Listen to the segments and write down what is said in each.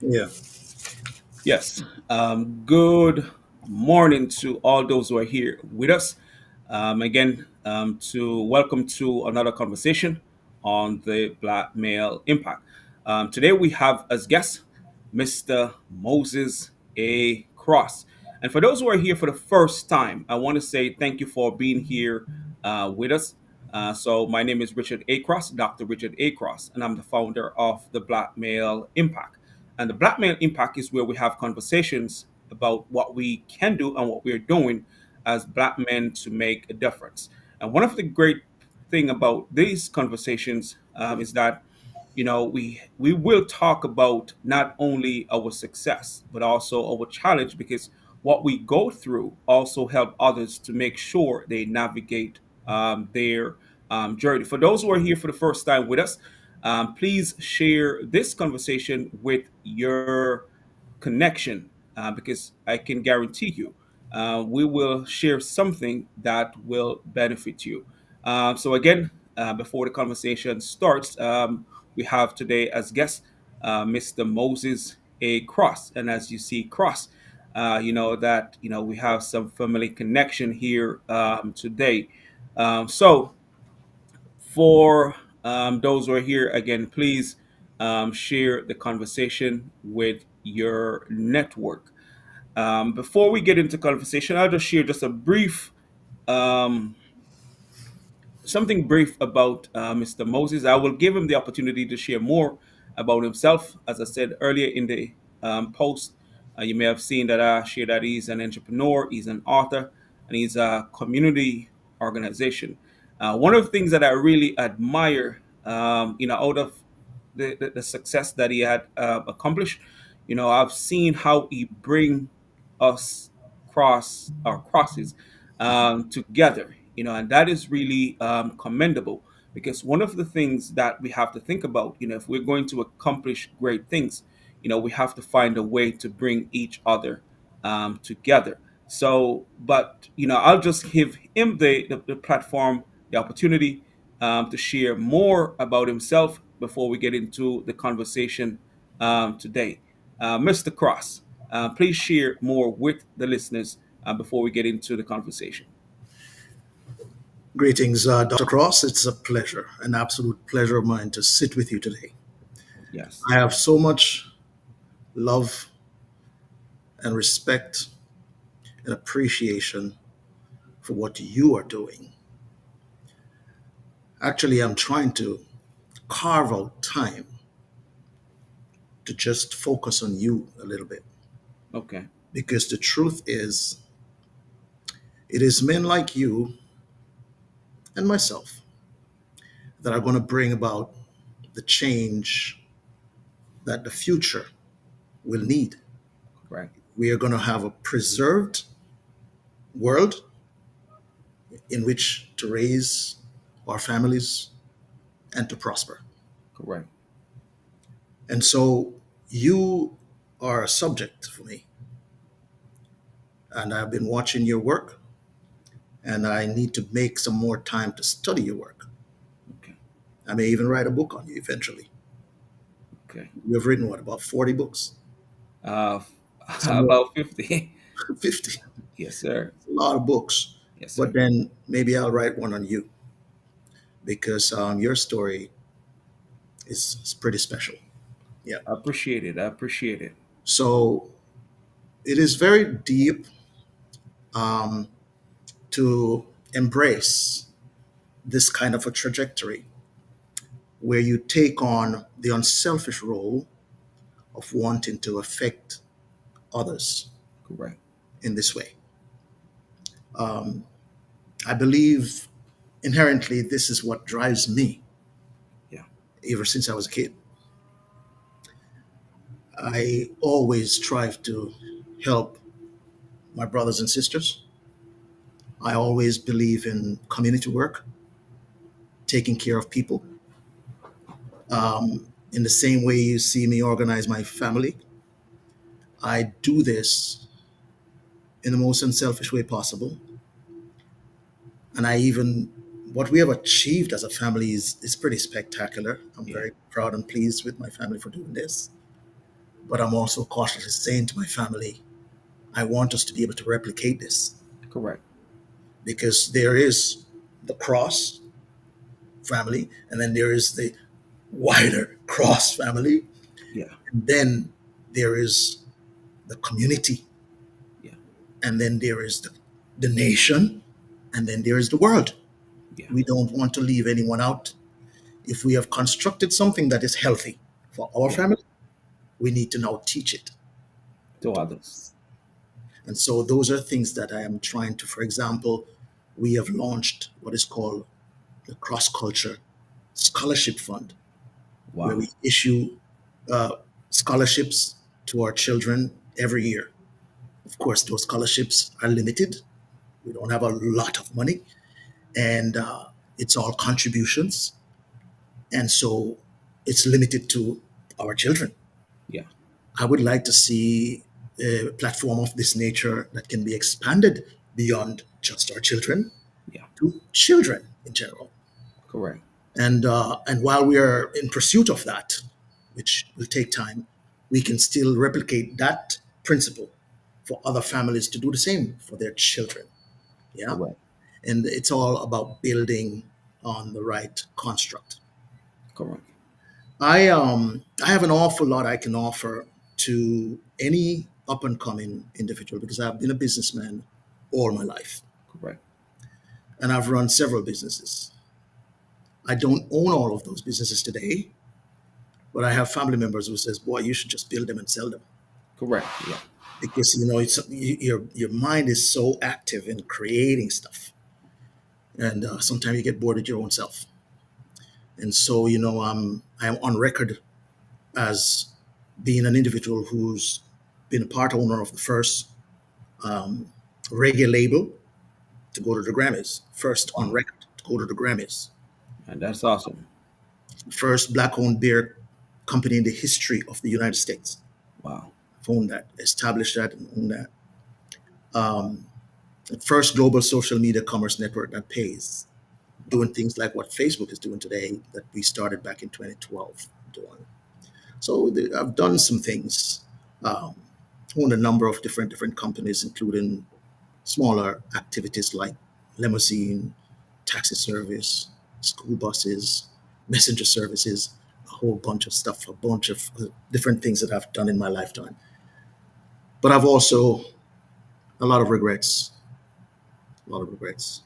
Yeah. Yes. Good morning to all those who are here with us. Again, to welcome to another conversation on the Black Male Impact. Today we have as guest Mr. Moses A. Cross. And for those who are here for the first time, I want to say thank you for being here with us. So my name is Richard A. Cross, Dr. Richard A. Cross, and I'm the founder of the Black Male Impact. And the Black Male Impact is where we have conversations about what we can do and what we're doing as Black men to make a difference. And one of the great thing about these conversations is that we will talk about not only our success but also our challenge, because what we go through also help others to make sure they navigate their journey. For those who are here for the first time with us, please share this conversation with your connection, because I can guarantee you we will share something that will benefit you. So again, before the conversation starts, we have today as guest Mr. Moses A. Cross, and as you see, Cross, we have some family connection here today. So for those who are here, again, please share the conversation with your network. Before we get into conversation, I'll just share just a brief um, something brief about Mr. Moses. I will give him the opportunity to share more about himself. As I said earlier in the post, you may have seen that I share that he's an entrepreneur, he's an author, and he's a community organization. One of the things that I really admire, out of the success that he had accomplished, I've seen how he bring us cross our crosses together, and that is really commendable, because one of the things that we have to think about, if we're going to accomplish great things, we have to find a way to bring each other together. So, but I'll just give him the platform, the opportunity to share more about himself before we get into the conversation today. Mr. Cross, please share more with the listeners before we get into the conversation. Greetings, Dr. Cross. It's a pleasure, an absolute pleasure of mine to sit with you today. Yes. I have so much love and respect and appreciation for what you are doing. Actually, I'm trying to carve out time to just focus on you a little bit Okay. because the truth is, it is men like you and myself that are going to bring about the change that the future will need. Right. We are going to have a preserved world in which to raise our families and to prosper. Correct. And so you are a subject for me. And I've been watching your work, and I need to make some more time to study your work. Okay. I may even write a book on you eventually. Okay. You have written what, about 40 books? Uh, Somewhere about 50. 50. Yes, sir. A lot of books. Yes, But sir. then maybe I'll write one on you because your story is pretty special. Yeah. I appreciate it. I appreciate it. So it is very deep um, to embrace this kind of a trajectory where you take on the unselfish role of wanting to affect others Correct. in this way. I believe inherently this is what drives me Yeah. ever since I was a kid. I always strive to help my brothers and sisters. I always believe in community work, taking care of people. In the same way you see me organize my family, I do this in the most unselfish way possible. And I even, what we have achieved as a family is pretty spectacular. I'm Yeah. very proud and pleased with my family for doing this. but I'm also cautiously saying to my family, I want us to be able to replicate this Correct. because there is the cross family, and then there is the wider cross family, Yeah. and then there is the community, Yeah. and then there is the nation, and then there is the world. Yeah. We don't want to leave anyone out. If we have constructed something that is healthy for our Yeah. family, we need to now teach it To to others. others. And so those are things that I am trying to, for example, we have launched what is called the Cross Culture Scholarship Fund, where Wow. we issue uh, scholarships to our children every year. Of course, those scholarships are limited. We don't have a lot of money, and it's all contributions. And so it's limited to our children. Yeah. I would like to see a platform of this nature that can be expanded beyond just our children Yeah. to children in general. Correct. And while we are in pursuit of that, which will take time, we can still replicate that principle for other families to do the same for their children. Yeah, Correct. and it's all about building on the right construct. Correct. I have an awful lot I can offer to any up and coming individual because I've been a businessman all my life Correct. and I've run several businesses. I don't own all of those businesses today, but I have family members who says, "Boy, you should just build them and sell them," Correct. Yeah. because your mind is so active in creating stuff, and sometimes you get bored with your own self. And so I am on record as being an individual who's been a part owner of the first um, reggae label to go to the Grammys, first on Wow. record to go to the Grammys, And that's awesome. first black-owned beer company in the history of the United States. Wow. I've owned that, established that, and owned that. Um, the first global social media commerce network that pays, Wow. doing things like what Facebook is doing today that we started back in 2012 doing. So I've done some things, um, owned a number of different companies, including smaller activities like limousine, taxi service, school buses, messenger services, a whole bunch of stuff, a bunch of different things that I've done in my lifetime. But I've also a lot of regrets, a lot of regrets.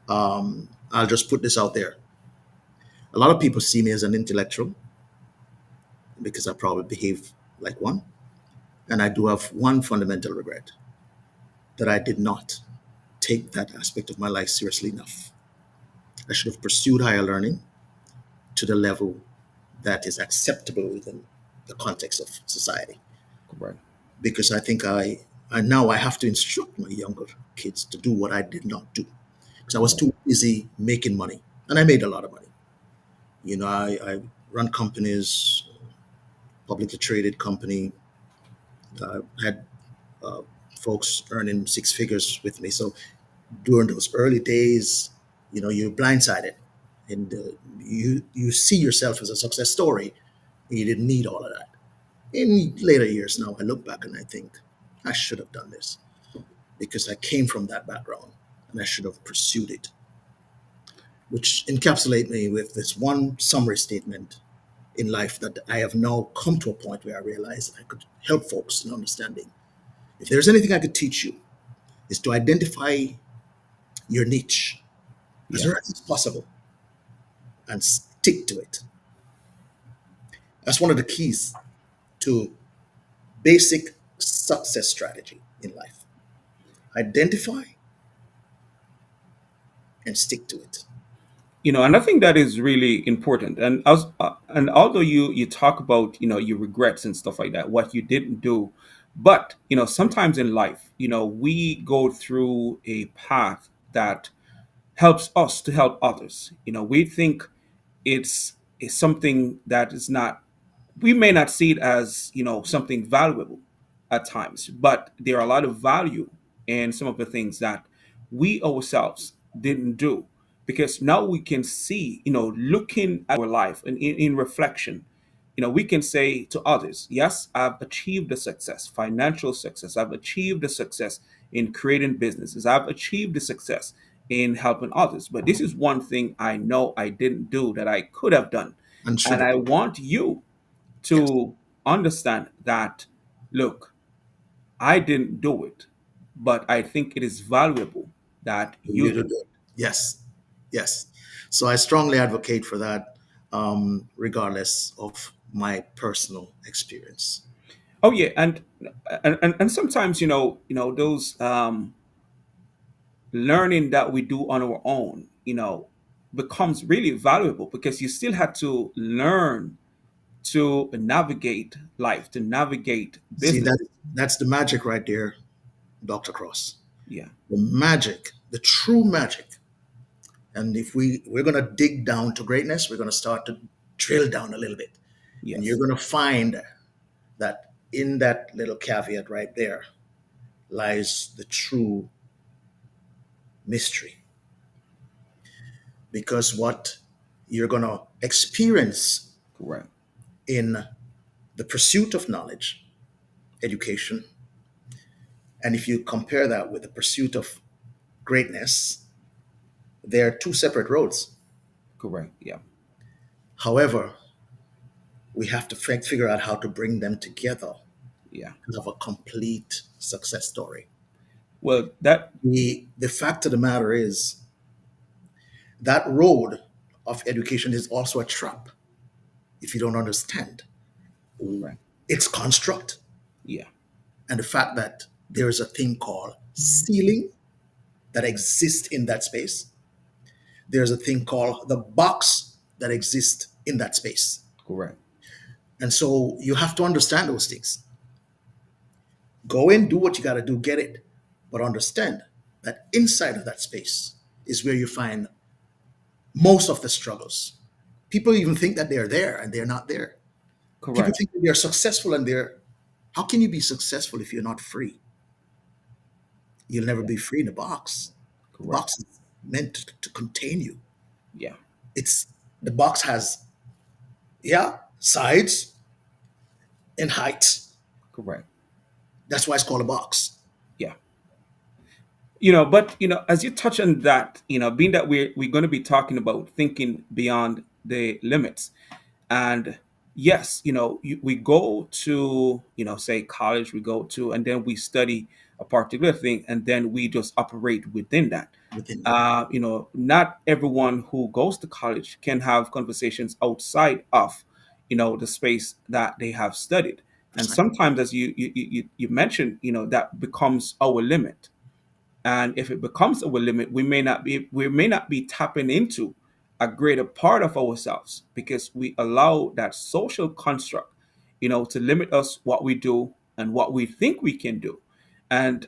I'll just put this out there. A lot of people see me as an intellectual because I probably behave like one. And I do have one fundamental regret that I did not take that aspect of my life seriously enough. I should have pursued higher learning to the level that is acceptable within the context of society. Correct. Because I think I now I have to instruct my younger kids to do what I did not do. Because I was Correct. too busy making money. And I made a lot of money. I run companies, publicly traded company, had uh, folks earning six figures with me. So during those early days, you're blindsided, and you see yourself as a success story. You didn't need all of that. In later years, now I look back and I think I should have done this because I came from that background and I should have pursued it, which encapsulate me with this one summary statement in life that I have now come to a point where I realize that I could help folks in understanding. If there's anything I could teach you, is to identify your niche as Yeah. early as possible and stick to it. That's one of the keys to basic success strategy in life. Identify and stick to it. And I think that is really important. And although you talk about your regrets and stuff like that, what you didn't do, but sometimes in life, we go through a path that helps us to help others. We think it's something that is not, we may not see it as something valuable at times, but there are a lot of value in some of the things that we ourselves didn't do, because now we can see, looking at our life and in reflection, we can say to others, yes, I've achieved a success, financial success. I've achieved a success in creating businesses. I've achieved a success in helping others. But this is one thing I know I didn't do that I could have done. And should And have. I want you Yes. to understand that, look, I didn't do it, but I think it is valuable that For you you to do. do it. Yes. Yes. So I strongly advocate for that, regardless of my personal experience. Oh yeah, and sometimes those learning that we do on our own, becomes really valuable because you still have to learn to navigate life, to navigate See, businesses. that's the magic right there, Dr. Cross. Yeah. The magic, the true magic. And if we're gonna dig down to greatness, we're gonna start to drill down a little bit. And you're Yes. gonna find that in that little caveat right there lies the true mystery. Because what you're gonna experience Correct. in the pursuit of knowledge, education, and if you compare that with the pursuit of greatness, they're two separate roads. Correct. Yeah. However, we have to figure out how to bring them together Yeah. to have a complete success story. Well, that The fact of the matter is that road of education is also a trap if you don't understand correct. its construct Yeah. and the fact that there is a thing called ceiling that exists in that space. There's a thing called the box that exists in that space. Correct. And so you have to understand those things. Go in, do what you got to do, get it. But understand that inside of that space is where you find most of the struggles. People even think that they're there and they're not there. People Correct. think that they're successful and they're, how can you be successful if you're not free? You'll never Yeah. be free in a box. The Correct. box is meant to contain you. Yeah. It's the box has, yeah, sides and heights. Correct. That's why it's called a box. Yeah. But as you touch on that, being that we're going to be talking about thinking beyond the limits, and yes, we go to, say college, we go to, and then we study a particular thing, and then we just operate within that. Within that. Not everyone who goes to college can have conversations outside of, the space that they have studied, and Precisely. sometimes, as you mentioned, that becomes our limit. And if it becomes our limit, we may not be tapping into a greater part of ourselves because we allow that social construct, to limit us what we do and what we think we can do. And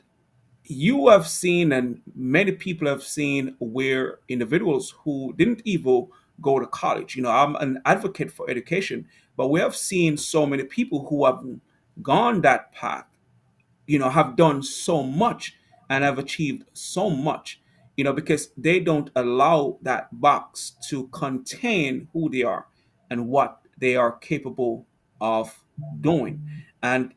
you have seen, and many people have seen, where individuals who didn't even go to college. I'm an advocate for education, but we have seen so many people who have gone that path, have done so much and have achieved so much, because they don't allow that box to contain who they are and what they are capable of doing. And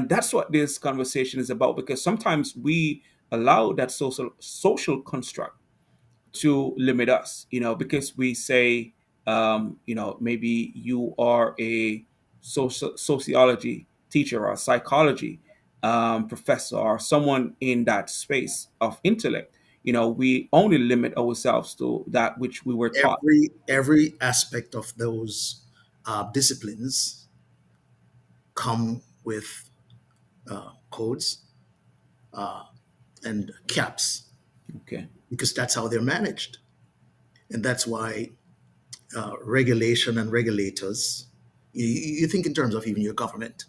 that's what this conversation is about, because sometimes we allow that social construct to limit us, because we say, maybe you are a sociology teacher or a psychology professor or someone in that space of intellect. We only limit ourselves to that which we were taught. Every aspect of those disciplines come with codes and caps Okay. because that's how they're managed, and that's why regulation and regulators. You think in terms of even your government.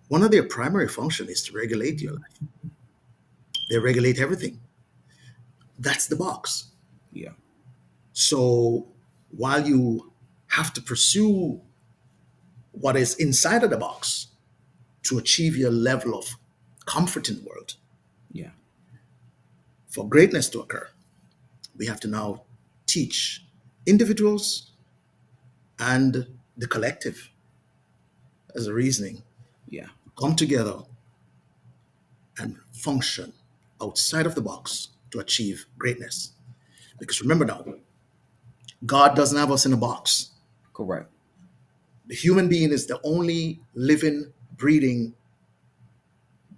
One of their primary function is to regulate your life. They regulate everything. That's the box. Yeah. So while you have to pursue what is inside of the box to achieve your level of comfort in the world, Yeah. for greatness to occur, we have to now teach individuals and the collective as a reasoning Yeah. come together and function outside of the box to achieve greatness. Because remember now, God doesn't have us in a box. Correct. The human being is the only living, breathing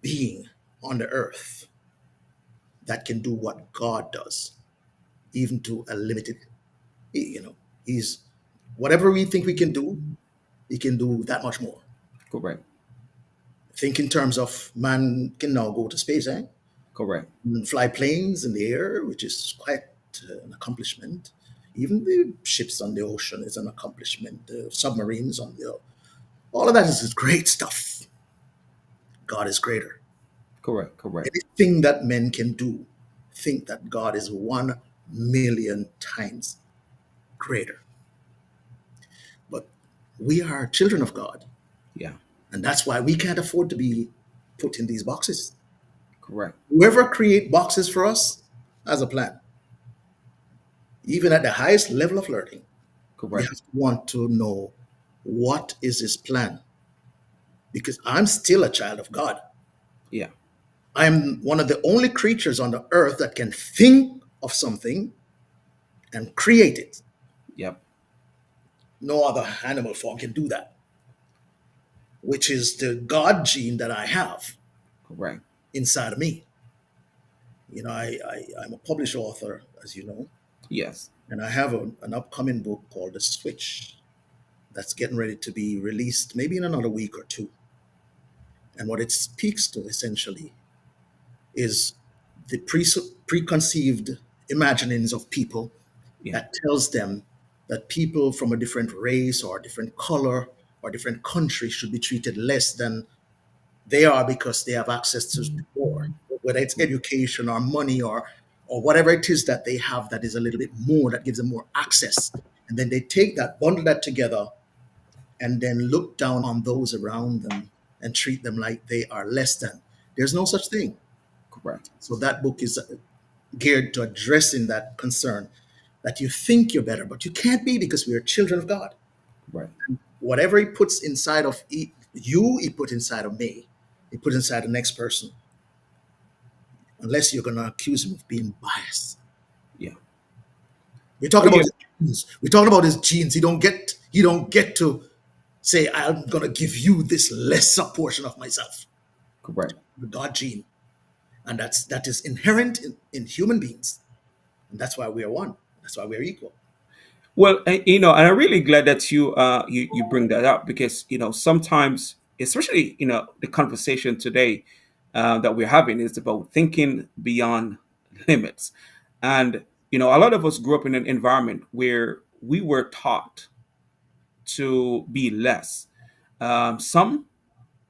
being on the earth that can do what God does, even to a limited, you know, he's whatever we think we can do, he can do that much more. Correct. Think in terms of man can now go to space, eh? Correct. And fly planes in the air, which is quite an accomplishment. Even the ships on the ocean is an accomplishment. The submarines on the all of that is great stuff. God is greater. Correct. Correct. Anything that men can do, think that God is 1 million times greater. But we are children of God, Yeah. and that's why we can't afford to be put in these boxes. Correct. Whoever create boxes for us has a plan. Even at the highest level of learning, you Correct. have to want to know what is his plan. Because I'm still a child of God. Yeah. I'm one of the only creatures on the earth that can think of something and create it. Yep. No other animal form can do that, which is the God gene that I have Correct. inside of me. I'm a published author, as you know, Yes. and I have an upcoming book called The Switch that's getting ready to be released maybe in another week or two. And what it speaks to essentially is the preconceived imaginings of people Yeah. that tells them that people from a different race or a different color or different country should be treated less than they are because they have access to more, whether it's education or money or whatever it is that they have that is a little bit more that gives them more access. And then they take that, bundle that together, and then look down on those around them and treat them like they are less than. There's no such thing. Correct. So that book is geared to addressing that concern that you think you're better, but you can't be because we are children of God. Right. Whatever He puts inside of you, He put inside of me. He put inside the next person, unless you're going to accuse Him of being biased. Yeah. We're Oh talking about yeah. His genes. We're talking about His genes. He don't get to say, I'm going to give you this lesser portion of myself. Correct. The God gene. And that is inherent in human beings. And that's why we are one. That's why we're equal. Well, and I'm really glad that you bring that up because sometimes, especially the conversation today that we're having is about thinking beyond limits, and a lot of us grew up in an environment where we were taught to be less. Some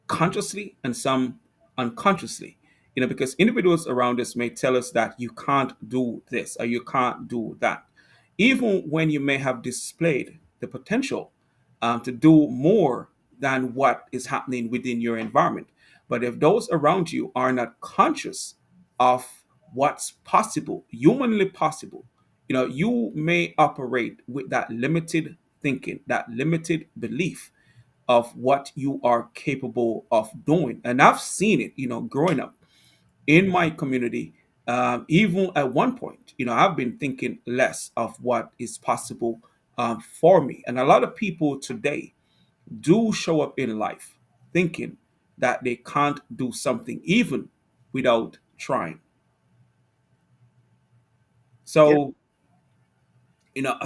consciously and some unconsciously. Because individuals around us may tell us that you can't do this or you can't do that, even when you may have displayed the potential to do more than what is happening within your environment. But if those around you are not conscious of what's possible, humanly possible, you may operate with that limited thinking, that limited belief of what you are capable of doing. And I've seen it, growing up in my community. Even at one point, I've been thinking less of what is possible for me. And a lot of people today do show up in life thinking that they can't do something even without trying. Yeah. So,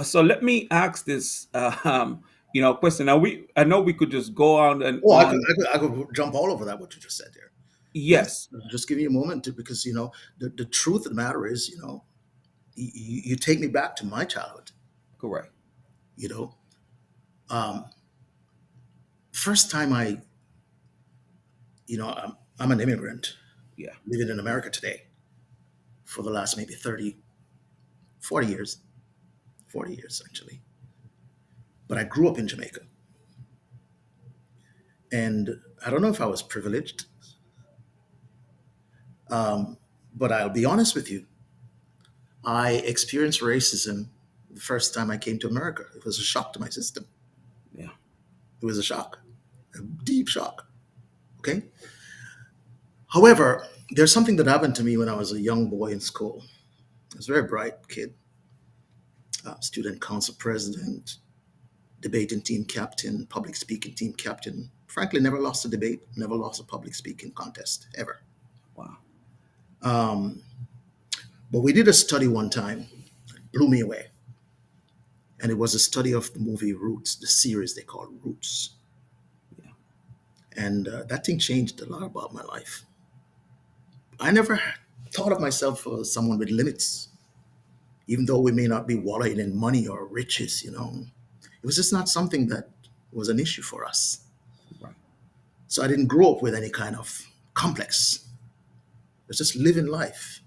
so let me ask this, question. Now, I know we could just go on and Oh, I could, on. I could, I could jump all over that, what you just said there. Yes. Yes, Just give me a moment because, the truth of the matter is, you take me back to my childhood, correct. you know. Um, First time I'm an immigrant Yeah, living in America today for the last maybe 30, 40 years, 40 years actually. But I grew up in Jamaica. And I don't know if I was privileged, but I'll be honest with you. I experienced racism the first time I came to America. It was a shock to my system. yeah, It was a shock, a deep shock. Okay. However, there's something that happened to me when I was a young boy in school. I was a very bright kid, student council president, debating team captain, public speaking team captain. Frankly, never lost a debate, never lost a public speaking contest, ever. Wow. Um, but we did a study one time, blew me away. And it was a study of the movie Roots, the series they call Roots. Yeah. And that thing changed a lot about my life. I never thought of myself as someone with limits, even though we may not be wallowing in money or riches, you know. It was just not something that was an issue for us. Right. So I didn't grow up with any kind of complex. It was just living life.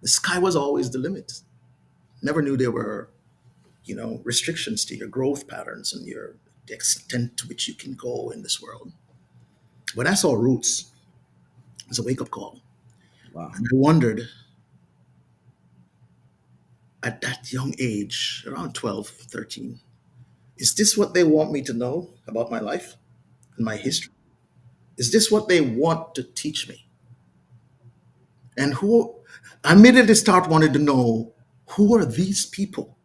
The sky was always the limit. Never knew there were, restrictions to your growth patterns and your the extent to which you can go in this world. When I saw Roots, it was a wake up call. Wow. And I wondered at that young age, around 12, 13, is this what they want me to know about my life and my history? Is this what they want to teach me? And who I immediately start wanting to know, who are these people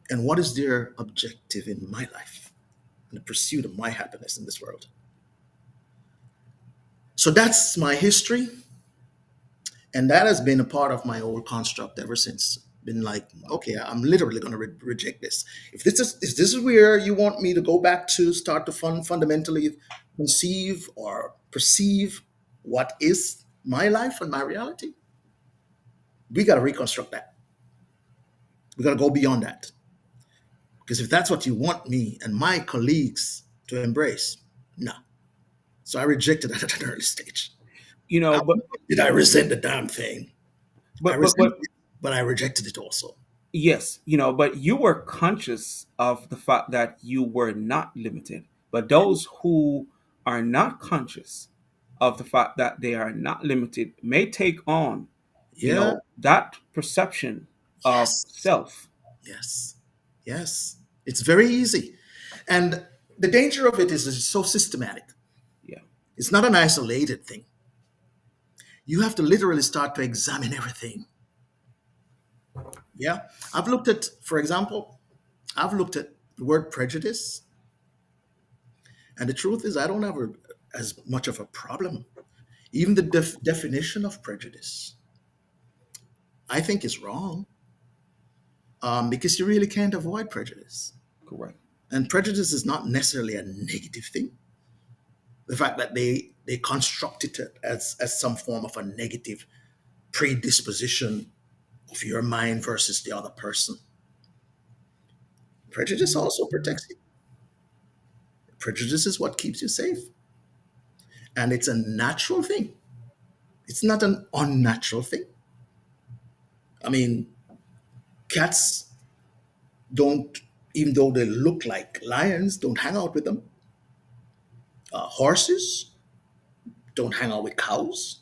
and what is their objective in my life in the pursuit of my happiness in this world? So that's my history. And that has been a part of my whole construct ever since. Been like, okay, I'm literally going to reject this. If this is where you want me to go back to start to fundamentally conceive or perceive what is my life and my reality, we got to reconstruct that. We got to go beyond that. Because if that's what you want me and my colleagues to embrace, no. So I rejected that at an early stage. You know, Not but only did I resent the damn thing? I but but resent but it, but I rejected it also. yes, but you were conscious of the fact that you were not limited. But those who are not conscious of the fact that they are not limited may take on, Yeah. that perception of Yes. self. Yes. Yes. It's very easy. And the danger of it is it's so systematic. Yeah. It's not an isolated thing. You have to literally start to examine everything. Yeah. I've looked at, for example, I've looked at the word prejudice, and the truth is, I don't have as much of a problem. Even the definition of prejudice, I think, is wrong, because you really can't avoid prejudice. Correct. And prejudice is not necessarily a negative thing. The fact that they constructed it as some form of a negative predisposition of your mind versus the other person. Prejudice also protects you. Prejudice is what keeps you safe. And it's a natural thing. It's not an unnatural thing. I mean, cats don't, even though they look like lions, don't hang out with them. Horses don't hang out with cows.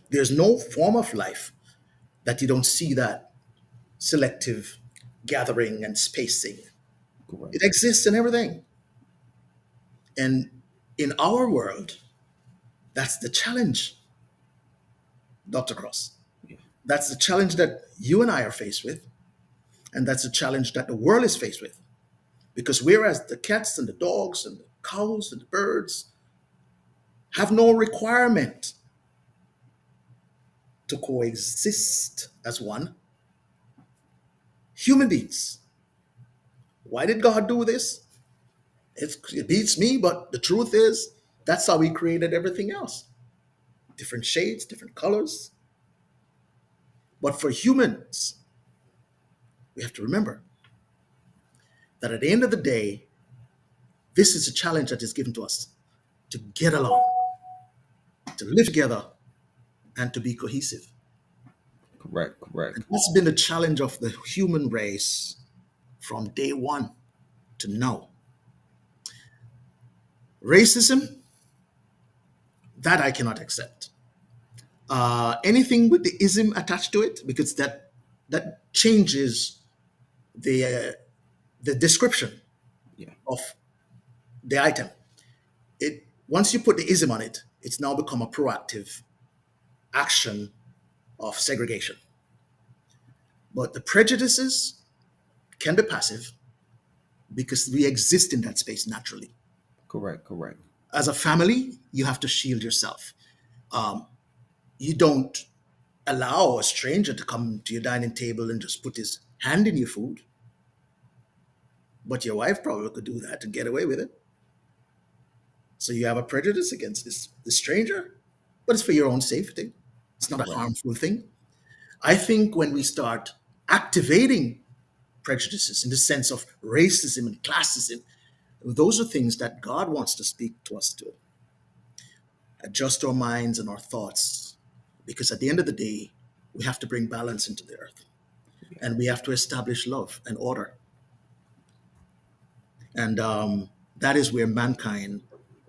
There's no form of life that you don't see that selective gathering and spacing. Correct. It exists in everything. And in our world, that's the challenge, Dr. Cross. Yeah. That's the challenge that you and I are faced with. And that's the challenge that the world is faced with. Because whereas the cats and the dogs and the cows and the birds have no requirement to coexist as one, human beings. Why did God do this? It beats me, but the truth is, that's how He created everything else. Different shades, different colors. But for humans, we have to remember that at the end of the day, this is a challenge that is given to us to get along, to live together, and to be cohesive. Correct. Correct. And that's been the challenge of the human race from day one to now. Racism, that I cannot accept. Anything with the ism attached to it, because that changes the the description Yeah. of the item. It once you put the ism on it, it's now become a proactive action of segregation. But the prejudices can be passive because we exist in that space naturally. Correct. Correct. As a family, you have to shield yourself. Um, you don't allow a stranger to come to your dining table and just put his hand in your food, but your wife probably could do that and get away with it. So you have a prejudice against this stranger, but it's for your own safety. It's not a Correct. harmful thing. I think when we start activating prejudices in the sense of racism and classism, those are things that God wants to speak to us to adjust our minds and our thoughts. Because at the end of the day, we have to bring balance into the earth Yeah. and we have to establish love and order. And that is where mankind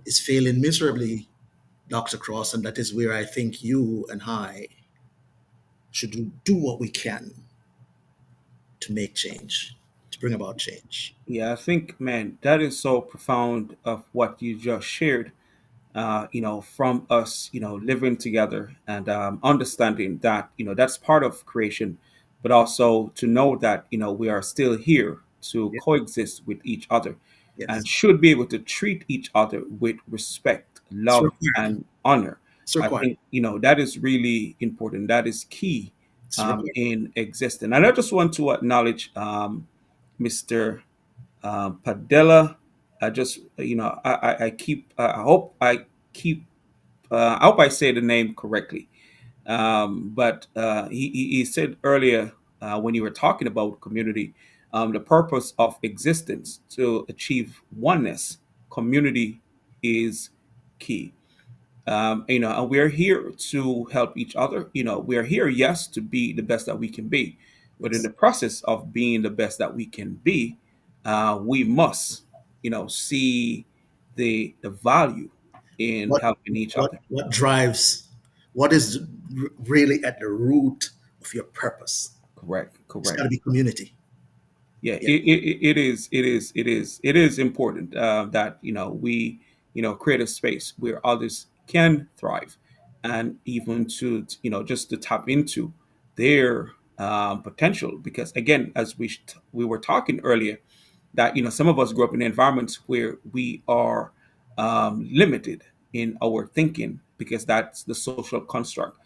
is failing miserably, Dr. Cross. And that is where I think you and I should do what we can to make change, to bring about change. Yeah, I think, man, that is so profound of what you just shared. From us, living together and understanding that, that's part of creation, but also to know that, we are still here to Yeah. coexist with each other and Yes. should be able to treat each other with respect, It's love, required. and honor. It's I required. think, that is really important. That is key It's required. in existing. And I just want to acknowledge Mr. Padella. I just, I keep, I hope I say the name correctly. But he said earlier when you were talking about community, the purpose of existence to achieve oneness, community is key. And we're here to help each other. We're here, yes, to be the best that we can be, but in Yes. the process of being the best that we can be, we must, see the value in What helping each other. what drives what is really at the root of your purpose? Correct, It's got correct. to be community. Yeah, Yeah. it is important that we create a space where others can thrive, and even to just to tap into their potential. Because again, as we were talking earlier, that some of us grew up in environments where we are limited in our thinking because that's the social construct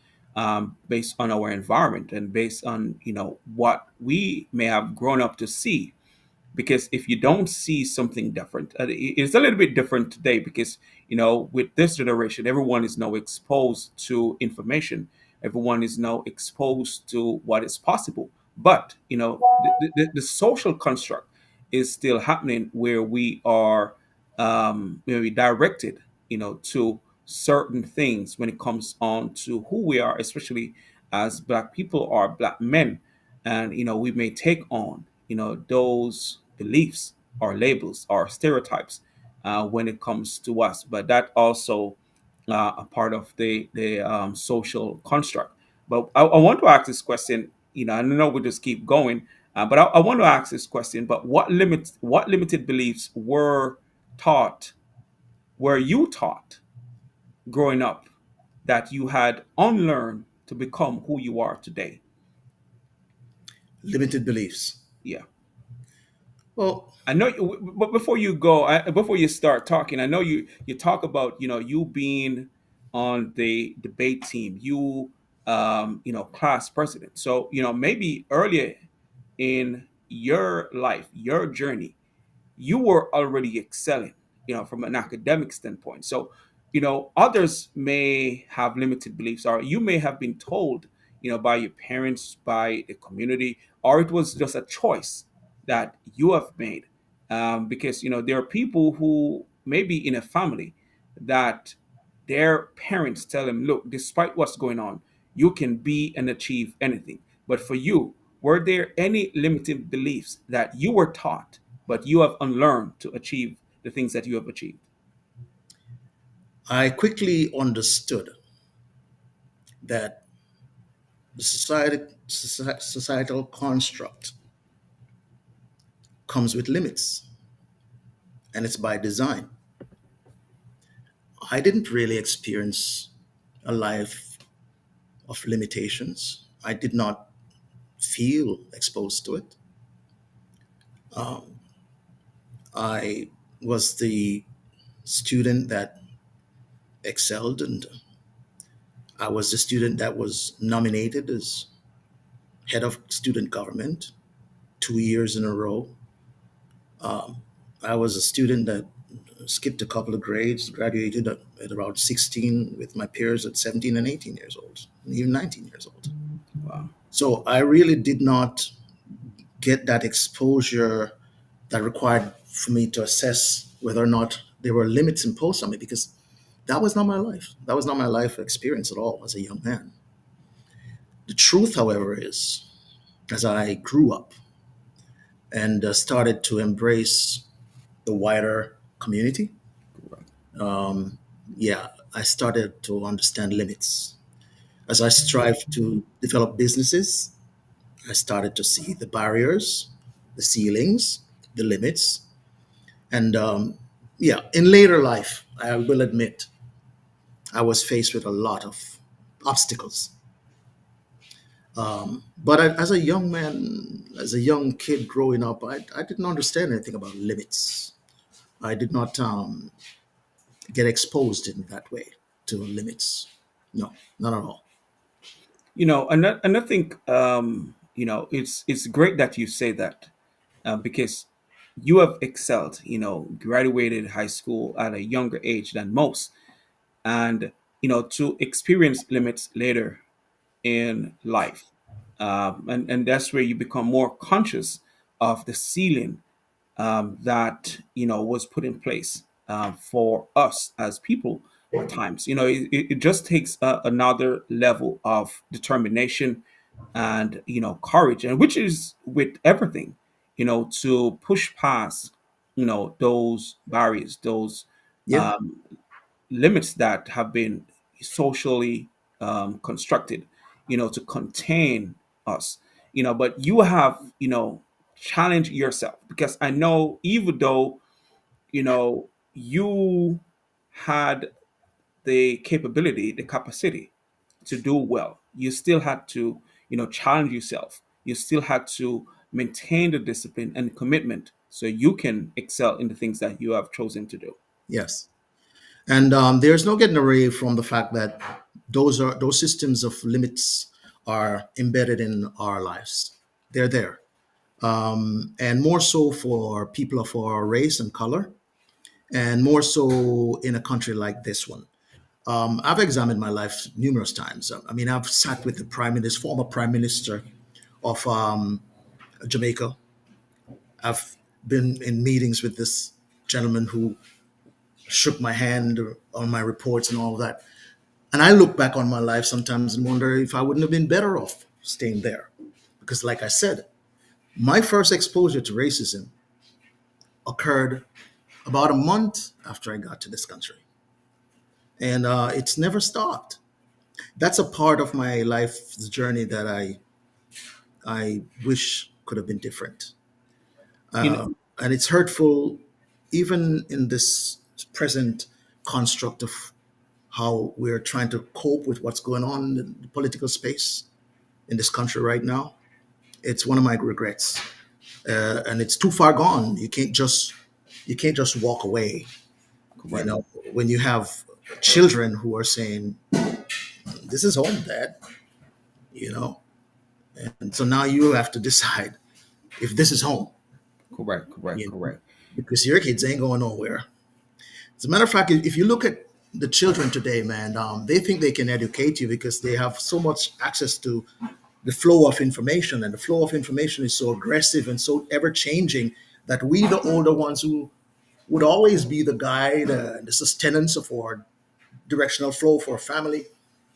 based on our environment and based on what we may have grown up to see. Because if you don't see something different, it's a little bit different today because with this generation, everyone is now exposed to information, everyone is now exposed to what is possible, but the social construct is still happening where we are maybe directed to certain things when it comes on to who we are, especially as black people or black men. And we may take on those beliefs or labels or stereotypes when it comes to us, but that also a part of the social construct. But I want to ask this question. I know we just keep going, but I want to ask this question. But what limited beliefs taught were you taught growing up that you had unlearned to become who you are today? Limited beliefs. Yeah. Well, I know, but before you start talking, I know you talk about you being on the debate team, class president. So maybe earlier in your life, your journey, you were already excelling, from an academic standpoint. So, others may have limited beliefs, or you may have been told, by your parents, by the community, or it was just a choice that you have made. Because, there are people who may be in a family that their parents tell them, look, despite what's going on, you can be and achieve anything. But for you, were there any limiting beliefs that you were taught, but you have unlearned to achieve the things that you have achieved? I quickly understood that the societal construct comes with limits, and it's by design. I didn't really experience a life of limitations. I did not feel exposed to it. I was the student that excelled, and I was the student that was nominated as head of student government 2 years in a row. I was a student that skipped a couple of grades, graduated at around 16 with my peers at 17 and 18 years old, and even 19 years old. Wow. So I really did not get that exposure that required for me to assess whether or not there were limits imposed on me, because that was not my life. That was not my life experience at all as a young man. The truth, however, is as I grew up and started to embrace the wider community, Correct. yeah, I started to understand limits. As I strive to develop businesses, I started to see the barriers, the ceilings, the limits. And yeah, in later life, I will admit, I was faced with a lot of obstacles. But as a young man, as a young kid growing up, I didn't understand anything about limits. I did not get exposed in that way to limits. No, not at all. And I think it's great that you say that, because you have excelled. Graduated high school at a younger age than most, and to experience limits later in life, and that's where you become more conscious of the ceiling that was put in place for us as people. At times, it just takes another level of determination and courage, and which is with everything, to push past those barriers, those Yeah. limits that have been socially constructed, to contain us. But you have, challenged yourself, because I know, even though you had the capability, the capacity to do well, you still had to, challenge yourself. You still had to maintain the discipline and commitment so you can excel in the things that you have chosen to do. Yes. And there's no getting away from the fact that those systems of limits are embedded in our lives. They're there, and more so for people of our race and color, and more so in a country like this one. I've examined my life numerous times. I mean, I've sat with the former prime minister of Jamaica. I've been in meetings with this gentleman who shook my hand on my reports and all of that. And I look back on my life sometimes and wonder if I wouldn't have been better off staying there. Because, like I said, my first exposure to racism occurred about a month after I got to this country. And it's never stopped. That's a part of my life's journey that I wish could have been different. You know, And it's hurtful, even in this present construct of how we're trying to cope with what's going on in the political space in this country right now. It's one of my regrets, and it's too far gone. You can't just walk away. You correct, know, when you have children who are saying, "This is home, Dad," you know, and so now you have to decide if this is home, correct, correct, you know, correct. because your kids ain't going nowhere. As a matter of fact, if you look at the children today, man, they think they can educate you because they have so much access to the flow of information, and the flow of information is so aggressive and so ever changing that we, the older ones who would always be the guide, the sustenance of our directional flow for a family,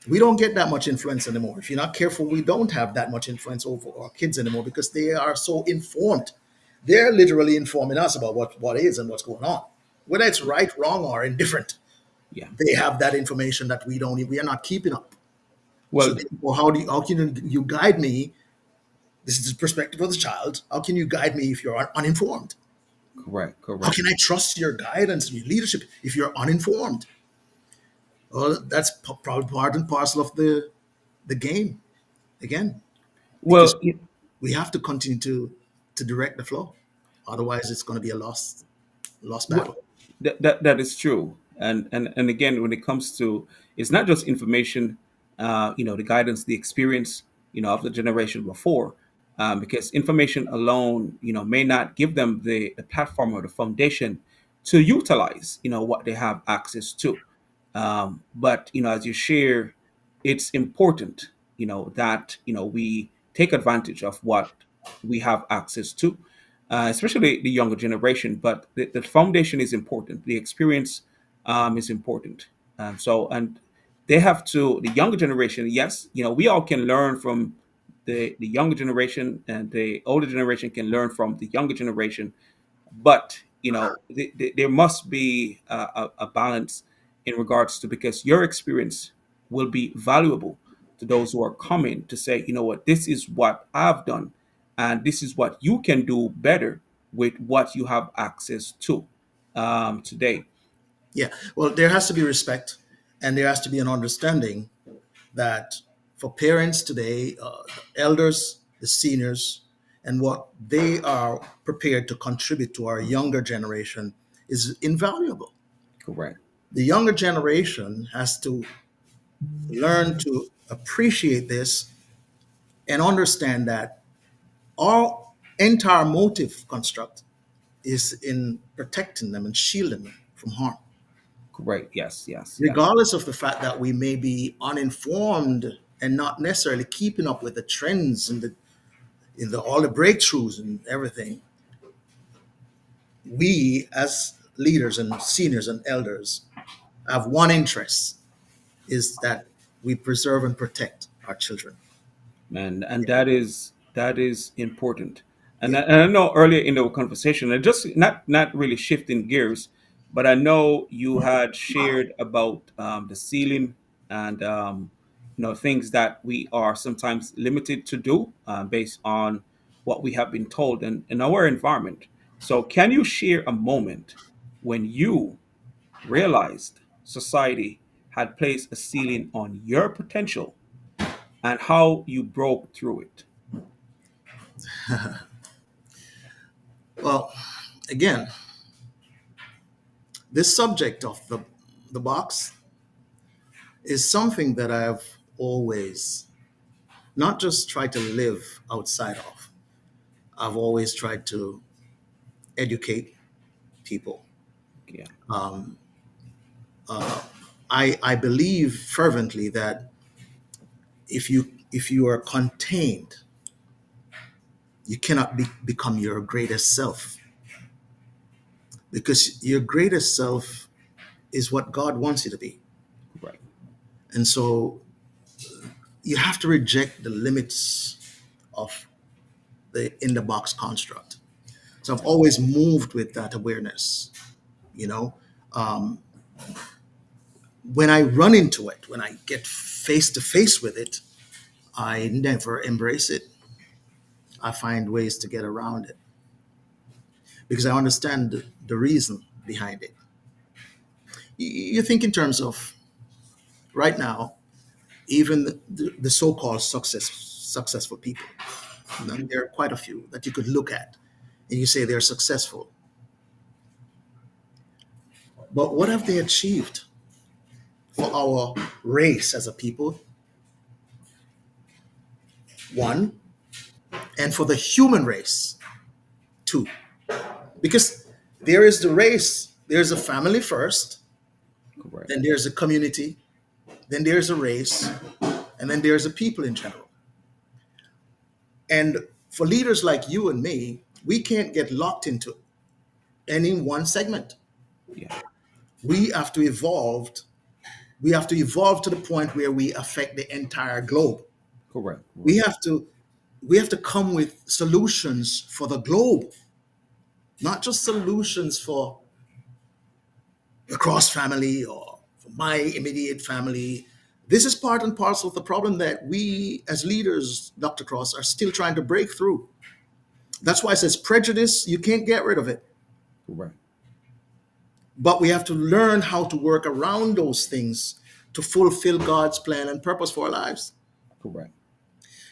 we don't get that much influence anymore. If you're not careful, we don't have that much influence over our kids anymore because they are so informed. They're literally informing us about what is and what's going on, whether it's right, wrong, or indifferent. Yeah. They have that information that we are not keeping up. So Well, therefore, how can you guide me? This is the perspective of the child. How can you guide me if you're uninformed? correct, How correct, can I trust your guidance and your leadership if you're uninformed? Well, that's probably part and parcel of the game again, because Well, we have to continue to direct the flow. Otherwise, it's going to be a lost Well, battle. that is true, and again, when it comes to, it's not just information, the guidance, the experience, of the generation before, because information alone, may not give them the platform or the foundation to utilize, what they have access to. But as you share, it's important, that we take advantage of what we have access to, especially the younger generation. But the foundation is important. The experience is important. And they have to, the younger generation. Yes, we all can learn from the younger generation, and the older generation can learn from the younger generation. But there must be a balance in regards to, because your experience will be valuable to those who are coming to say, what, this is what I've done, and this is what you can do better with what you have access to today. Yeah. Well, there has to be respect, and there has to be an understanding that for parents today, the elders, the seniors, and what they are prepared to contribute to our younger generation is invaluable. Correct. The younger generation has to learn to appreciate this and understand that our entire motive construct is in protecting them and shielding them from harm, Correct. Yes. Yes. Yes. regardless of the fact that we may be uninformed and not necessarily keeping up with the trends and the all the breakthroughs and everything. We as leaders and seniors and elders have one interest, is that we preserve and protect our children. And that is important. And Yeah. I know earlier in the conversation, and just not really shifting gears, but I know you had shared about the ceiling, and things that we are sometimes limited to do based on what we have been told in our environment. So can you share a moment when you realized society had placed a ceiling on your potential, and how you broke through it? Well, again, this subject of the box is something that I've always not just tried to live outside of. I've always tried to educate people. Yeah. I believe fervently that if you are contained, you cannot become your greatest self, because your greatest self is what God wants you to be. Right. And so you have to reject the limits of the in the box construct. So I've Right. always moved with that awareness. You know, um, when I run into it, when I get face to face with it, I never embrace it. I find ways to get around it because I understand the reason behind it. You think in terms of right now, even the so-called successful people. And there are quite a few that you could look at and you say they're successful. But what have they achieved for our race as a people? One, and for the human race, two. Because there is the race, there's a family first, Correct. then there's a community, then there's a race, and then there's a people in general. And for leaders like you and me, we can't get locked into any one segment. Yeah. We have to evolve. We have to evolve to the point where we affect the entire globe. Correct. We Correct. have to we have to come with solutions for the globe, not just solutions for the cross family or for my immediate family. This is part and parcel of the problem that we as leaders, Dr. Cross, are still trying to break through. That's why it says prejudice, you can't get rid of it. Correct. But we have to learn how to work around those things to fulfill God's plan and purpose for our lives. Correct.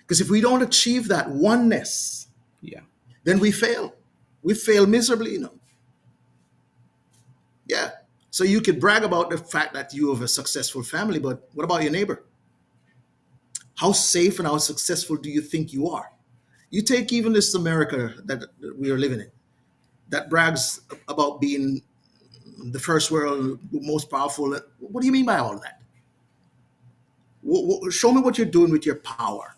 Because if we don't achieve that oneness, Yeah. then we fail. We fail miserably, you know. Yeah. So you could brag about the fact that you have a successful family, but what about your neighbor? How safe and how successful do you think you are? You take even this America that we are living in, that brags about being the first world, most powerful. What do you mean by all that? Show me what you're doing with your power,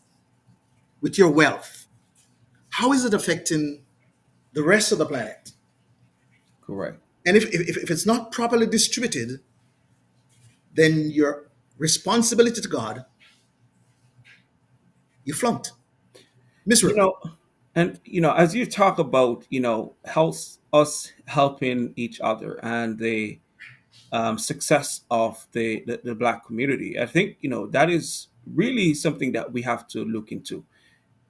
with your wealth. How is it affecting the rest of the planet? Correct. And if it's not properly distributed, then your responsibility to God, you flunked You miserably. know, and as you talk about helps us helping each other and the success of the black community, I think that is really something that we have to look into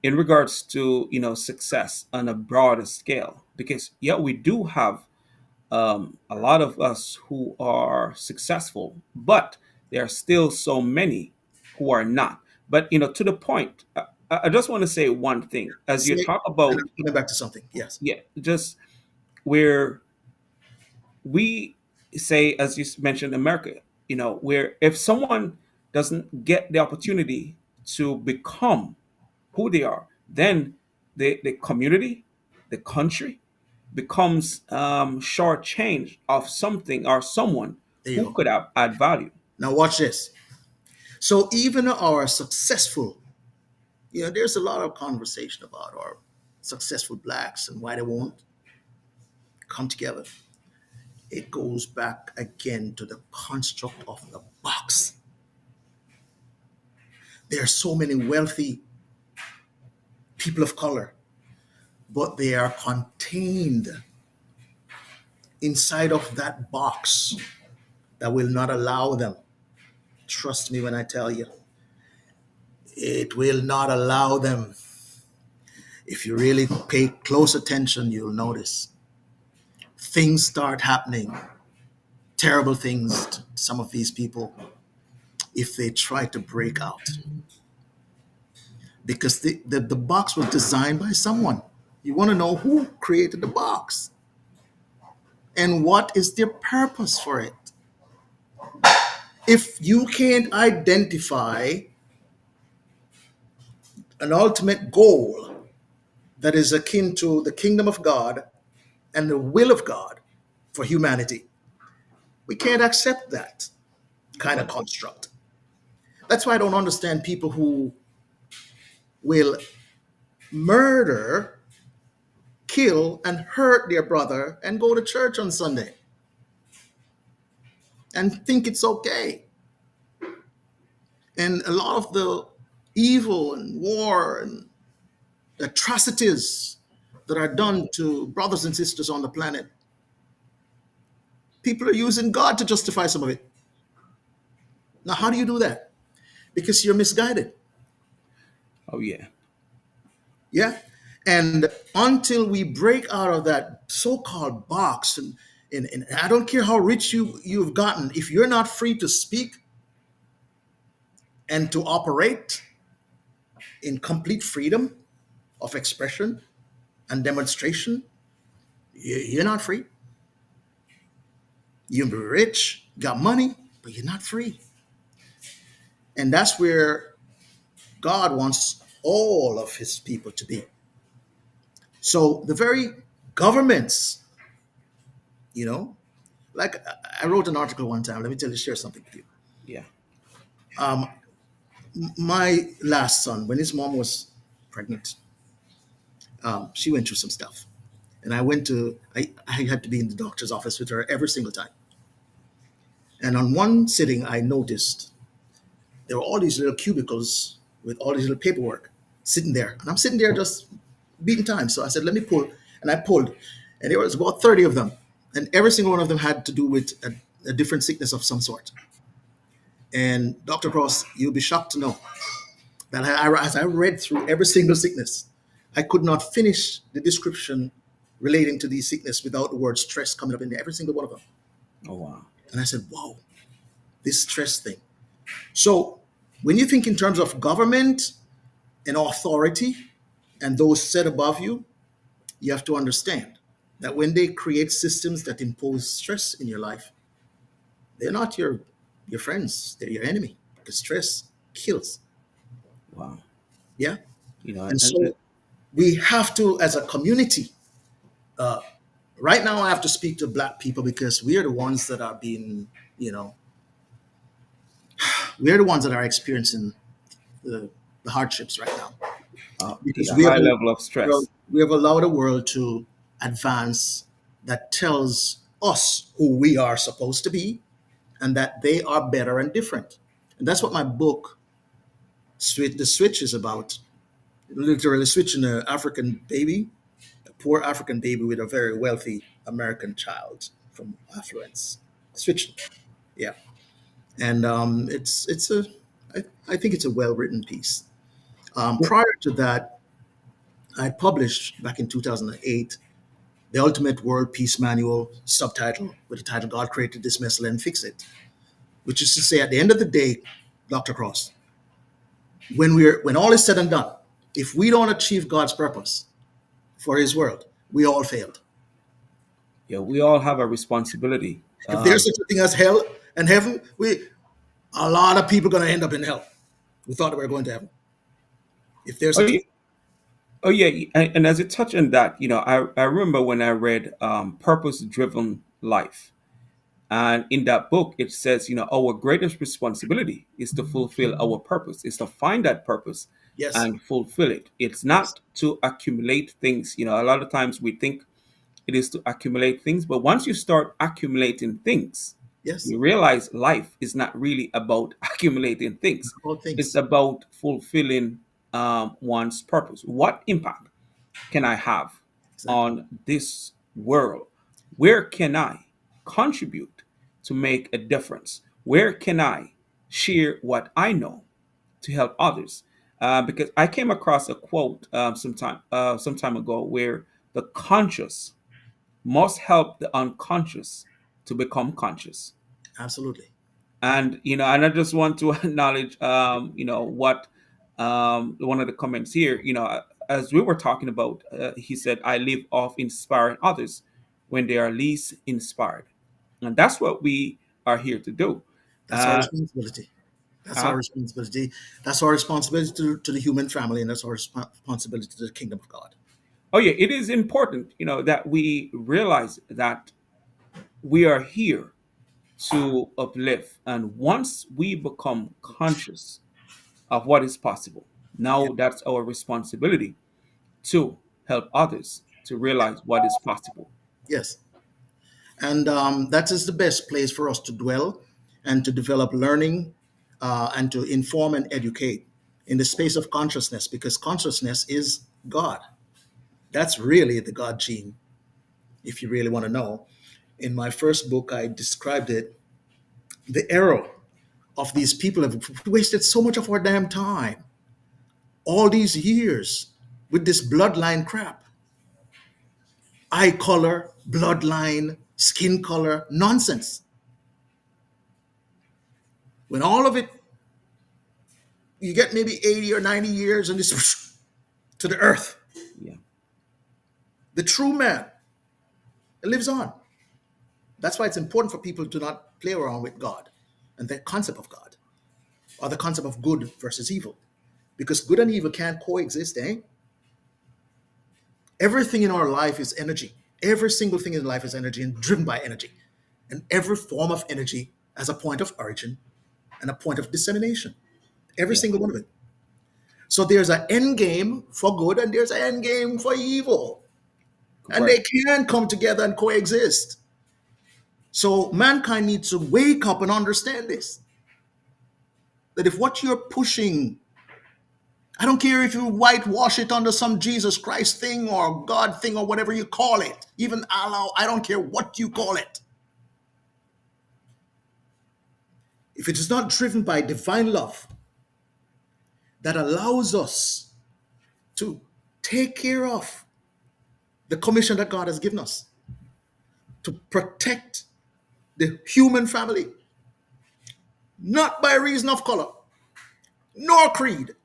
in regards to success on a broader scale, because yeah, we do have a lot of us who are successful, but there are still so many who are not. But to the point, I just want to say one thing as you Say, talk and I'm about, coming back to something. Yes. yeah, just where we say, as you mentioned, America, where if someone doesn't get the opportunity to become who they are, then the community, the country becomes shortchanged of something or someone There you who go. could have add value. Now watch this. So even our successful, there's a lot of conversation about our successful blacks and why they won't come together. It goes back again to the construct of the box. There are so many wealthy people of color, but they are contained inside of that box that will not allow them. Trust me when I tell you, it will not allow them. If you really pay close attention, you'll notice things start happening, terrible things to some of these people if they try to break out. Because the box was designed by someone. You want to know who created the box and what is their purpose for it. If you can't identify an ultimate goal that is akin to the kingdom of God and the will of God for humanity, we can't accept that kind of construct. That's why I don't understand people who will murder, kill, and hurt their brother and go to church on Sunday and think it's okay. And a lot of the evil and war and atrocities that are done to brothers and sisters on the planet, people are using God to justify some of it. Now, how do you do that? Because you're misguided. Oh yeah. Yeah. And until we break out of that so-called box, and I don't care how rich you've gotten, if you're not free to speak and to operate in complete freedom of expression and demonstration, you're not free. You're rich, got money, but you're not free. And that's where God wants all of his people to be. So the very governments, you know, like I wrote an article one time. Let me share something with you. Yeah. My last son, when his mom was pregnant, she went through some stuff. And I had to be in the doctor's office with her every single time. And on one sitting, I noticed there were all these little cubicles with all these little paperwork sitting there. And I'm sitting there just beating time. So I said, let me pull. And I pulled. And there was about 30 of them. And every single one of them had to do with a different sickness of some sort. And Dr. Cross, you'll be shocked to know that as I read through every single sickness, I could not finish the description relating to these sickness without the word stress coming up in there, every single one of them. Oh wow. And I said, wow, this stress thing. So when you think in terms of government and authority and those set above you, you have to understand that when they create systems that impose stress in your life, they're not your friends, they're your enemy because stress kills. Wow. Yeah. You know, And and so we have to, as a community, right now I have to speak to black people because we are the ones that are being, you know, we're the ones that are experiencing the, the hardships right now because a high level of stress. we have allowed a world to advance that tells us who we are supposed to be and that they are better and different. And that's what my book, The Switch, is about. Literally switching an African baby, a poor African baby with a very wealthy American child from affluence. Switching. Yeah. And I think it's a well written piece. Prior to that, I published back in 2008 The Ultimate World Peace Manual, subtitle with the title God Created This Mess, Let Him Fix It, which is to say, at the end of the day, Dr. Cross, when all is said and done, if we don't achieve God's purpose for His world, we all failed. Yeah, we all have a responsibility. If there's such a thing as hell and heaven, we a lot of people going to end up in hell. We thought we were going to heaven. If there's Oh, such a yeah, oh yeah, and as you touch on that, I remember when I read Purpose Driven Life. And in that book, it says, our greatest responsibility is to fulfill our purpose, is to find that purpose yes, and fulfill it. It's yes, not to accumulate things. A lot of times we think it is to accumulate things, but once you start accumulating things, yes, you realize life is not really about accumulating things. all It's things about fulfilling one's purpose. What impact can I have exactly. on this world? Where can I contribute to make a difference? Where can I share what I know to help others? Because I came across a quote some time ago where the conscious must help the unconscious to become conscious. Absolutely. And I just want to acknowledge what one of the comments here, as we were talking about, he said, I live off inspiring others when they are least inspired. And that's what we are here to do. That's our uh, responsibility. That's our huh? responsibility. That's our responsibility to the human family, and that's our responsibility to the kingdom of God. Oh yeah, it is important, that we realize that we are here to uplift, and once we become conscious of what is possible, Yeah. now that's our responsibility to help others to realize what is possible. Yes. And that is the best place for us to dwell and to develop learning and to inform and educate in the space of consciousness, because consciousness is God. That's really the God gene, if you really want to know. In my first book, I described it, the error of these people have wasted so much of our damn time all these years with this bloodline crap. Eye color, bloodline, skin color, nonsense. When all of it, you get maybe 80 or 90 years and this to the earth. Yeah, The true man lives on. That's why it's important for people to not play around with God and the concept of God or the concept of good versus evil. Because good and evil can't coexist, eh? Everything in our life is energy. Every single thing in life is energy and driven by energy. And every form of energy has a point of origin and a point of dissemination. Every yeah, single one of it. So there's an end game for good and there's an end game for evil. And they correct. can come together and coexist. So mankind needs to wake up and understand this. That if what you're pushing, I don't care if you whitewash it under some Jesus Christ thing or God thing or whatever you call it, even Allah, I don't care what you call it. If it is not driven by divine love that allows us to take care of the commission that God has given us to protect the human family, not by reason of color, nor creed,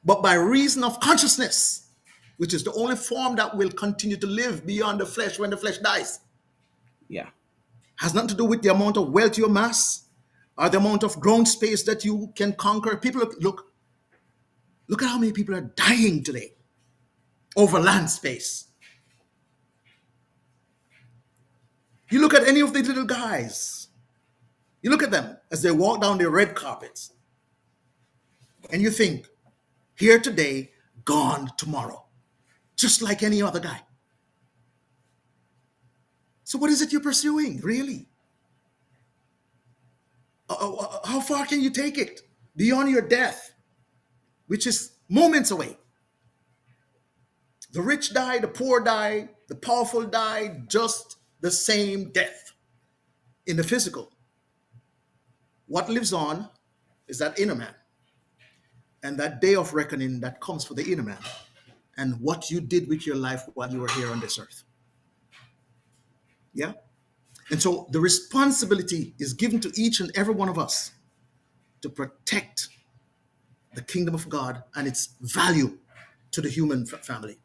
but by reason of consciousness, which is the only form that will continue to live beyond the flesh when the flesh dies. Yeah. Has nothing to do with the amount of wealth you amass or the amount of ground space that you can conquer. People look at how many people are dying today over land space. You look at any of these little guys, you look at them as they walk down the red carpets, and you think, here today, gone tomorrow, just like any other guy. So, what is it you're pursuing, really? How far can you take it beyond your death, which is moments away? The rich die, the poor die, the powerful die, just the same death in the physical. What lives on is that inner man and that day of reckoning that comes for the inner man and what you did with your life while you were here on this earth. Yeah? And so the responsibility is given to each and every one of us to protect the kingdom of God and its value to the human family.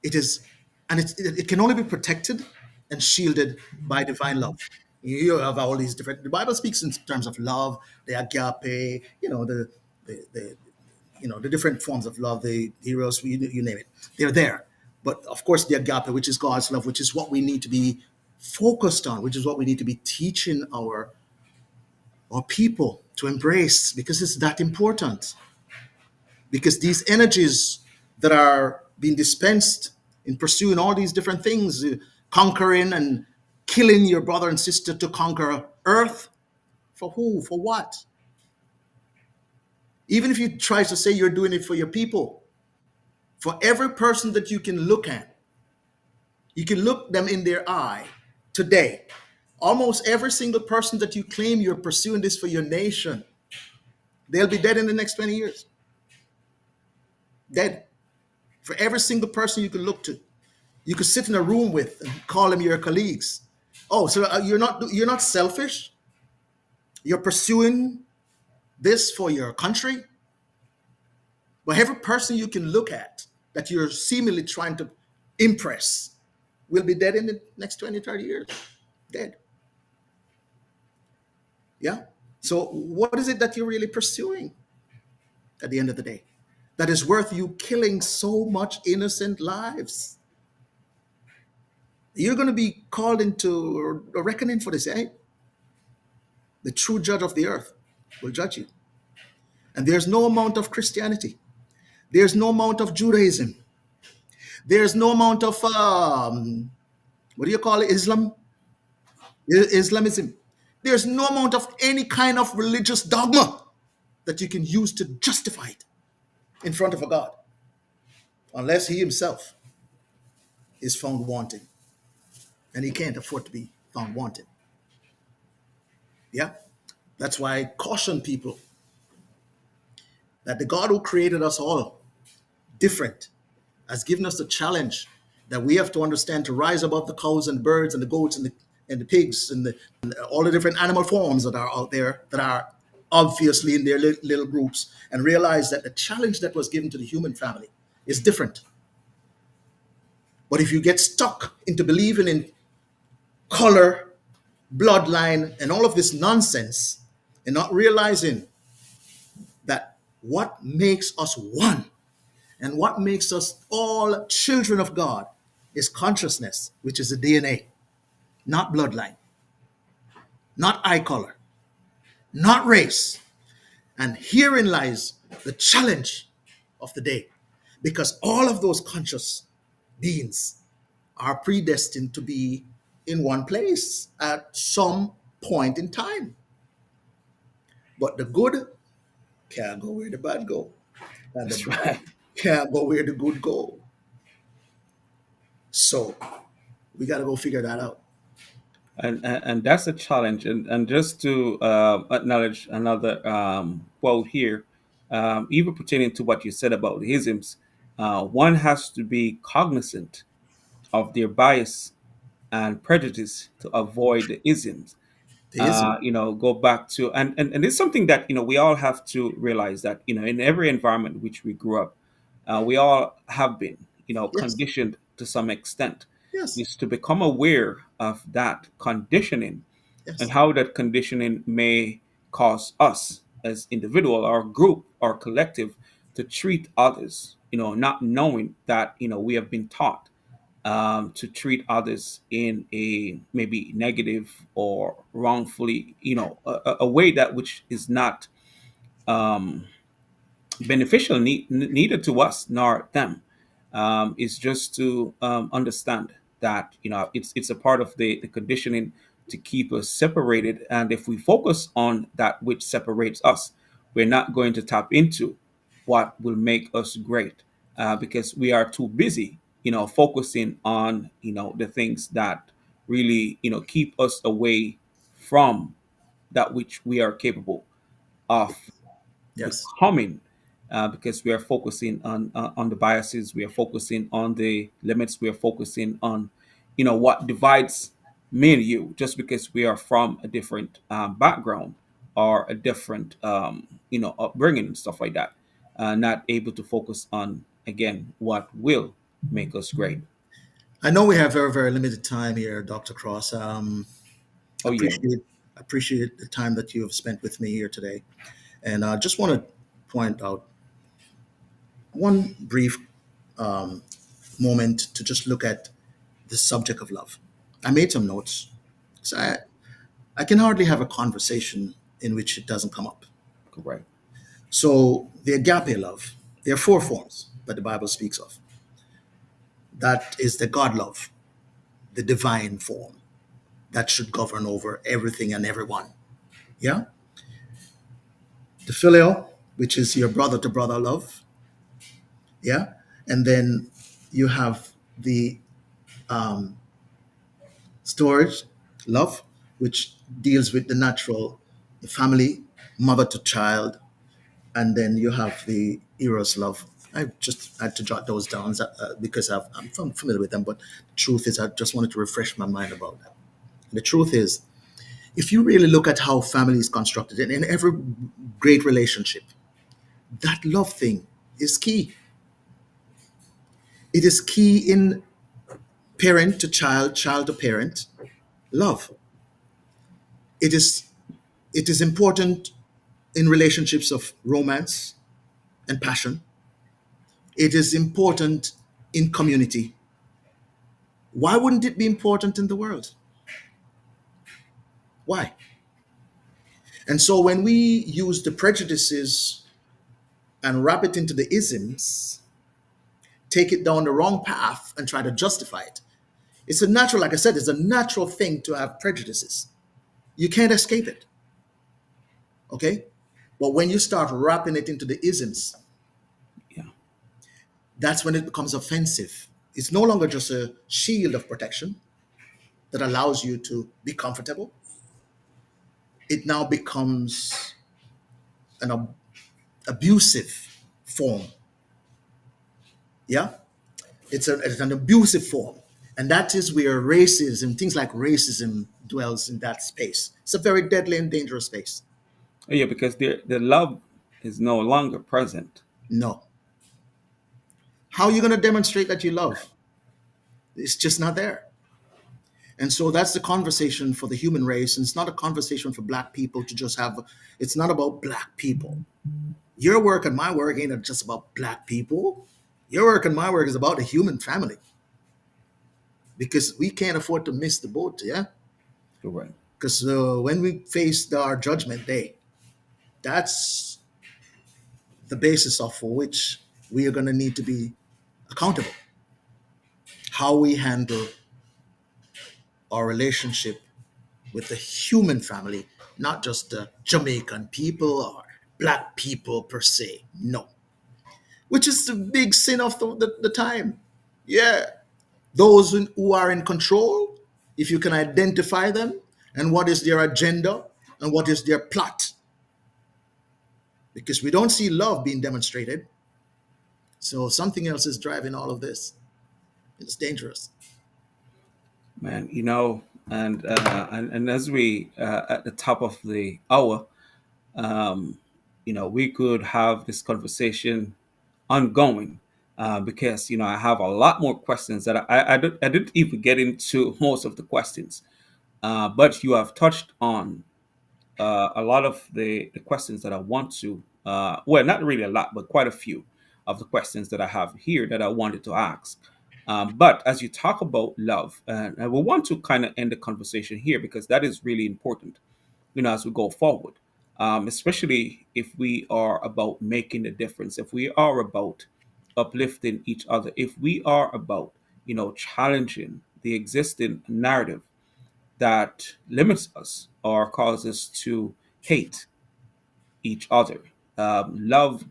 It is, and it can only be protected and shielded by divine love. You have all these different. The Bible speaks in terms of love, the agape, the the different forms of love, the eros, you name it. They're there. But of course, the agape, which is God's love, which is what we need to be focused on, which is what we need to be teaching our people to embrace, because it's that important. Because these energies that are being dispensed in pursuing all these different things, conquering and killing your brother and sister to conquer earth, for who? For what? Even if you try to say you're doing it for your people, for every person that you can look at, you can look them in their eye today. Almost every single person that you claim you're pursuing this for your nation, they'll be dead in the next 20 years. Dead. For every single person you can look to, you could sit in a room with and call them your colleagues. Oh, so you're not selfish. You're pursuing this for your country. But every person you can look at that you're seemingly trying to impress will be dead in the next 20, 30 years. Dead. Yeah. So what is it that you're really pursuing at the end of the day that is worth you killing so much innocent lives? You're going to be called into a reckoning for this, eh? The true judge of the earth will judge you. And there's no amount of Christianity. There's no amount of Judaism. There's no amount of, what do you call it, Islam? Islamism. There's no amount of any kind of religious dogma that you can use to justify it in front of a God, unless he himself is found wanting. And he can't afford to be found wanting. Yeah? That's why I caution people that the God who created us all different has given us the challenge that we have to understand to rise above the cows and birds and the goats and the pigs and all the different animal forms that are out there that are obviously in their little groups, and realize that the challenge that was given to the human family is different. But if you get stuck into believing in color, bloodline, and all of this nonsense, and not realizing that what makes us one and what makes us all children of God is consciousness, which is the DNA, not bloodline, not eye color, not race. And herein lies the challenge of the day, because all of those conscious beings are predestined to be in one place at some point in time. But the good can't go where the bad go, and the That's bad right. can't go where the good go. So we got to go figure that out. And that's a challenge. And just to acknowledge another quote here, even pertaining to what you said about isms, one has to be cognizant of their bias and prejudice to avoid the isms. Theism. Go back to, and it's something that we all have to realize that in every environment which we grew up, we all have been Yes. conditioned to some extent. Yes. Is to become aware of that conditioning and Yes. how that conditioning may cause us as individual or group or collective to treat others, not knowing that we have been taught to treat others in a maybe negative or wrongfully, a way that which is not um, beneficial neither to us nor them. Is just to understand that it's a part of the conditioning to keep us separated, and if we focus on that which separates us, we're not going to tap into what will make us great, because we are too busy focusing on the things that really keep us away from that which we are capable of Yes. becoming, because we are focusing on the biases, we are focusing on the limits, we are focusing on what divides me and you, just because we are from a different background or a different upbringing and stuff like that, not able to focus on again what will make us great. I know we have very, very limited time here, Dr. Cross. Oh yeah. Appreciate appreciate the time that you have spent with me here today, and I just want to point out one brief um, moment to just look at the subject of love. I made some notes, so I can hardly have a conversation in which it doesn't come up. Correct. So the agape love, there are four forms that the Bible speaks of. That is the God love, the divine form that should govern over everything and everyone. Yeah. The filial, which is your brother to brother love. Yeah. And then you have the um, storage love, which deals with the natural, the family, mother to child. And then you have the eros love. I just had to jot those down because I'm familiar with them. But the truth is, I just wanted to refresh my mind about that. The truth is, if you really look at how family is constructed, and in every great relationship, that love thing is key. It is key in parent to child, child to parent, love. It is it is important in relationships of romance and passion. It is important in community. Why wouldn't it be important in the world? Why? And so when we use the prejudices and wrap it into the isms, take it down the wrong path and try to justify it, it's a natural, like I said, it's a natural thing to have prejudices. You can't escape it. Okay? But when you start wrapping it into the isms, Yeah. that's when it becomes offensive. It's no longer just a shield of protection that allows you to be comfortable. It now becomes an abusive form. Yeah? It's an abusive form. And that is where racism, things like racism, dwells in that space. It's a very deadly and dangerous space. Oh, yeah, because the love is no longer present. No. How are you going to demonstrate that you love? It's just not there. And so that's the conversation for the human race. And it's not a conversation for black people to just have, it's not about black people. Your work and my work ain't just about black people. Your work and my work is about the human family because we can't afford to miss the boat. Yeah. Correct. Because when we face our judgment day, that's the basis of for which we are going to need to be accountable. How we handle our relationship with the human family, not just the Jamaican people or black people per se. No, which is the big sin of the time. Yeah, those who are in control, if you can identify them and what is their agenda and what is their plot, because we don't see love being demonstrated. So something else is driving all of this. It's dangerous. Man, And as we at the top of the hour, um, we could have this conversation ongoing, because I have a lot more questions that I didn't even get into most of the questions, but you have touched on a lot of the questions that I want to, well, not really a lot, but quite a few of the questions that I have here that I wanted to ask. But as you talk about love, and I will want to kind of end the conversation here because that is really important, as we go forward, especially if we are about making a difference, if we are about uplifting each other, if we are about, challenging the existing narrative that limits us or causes us to hate each other. Love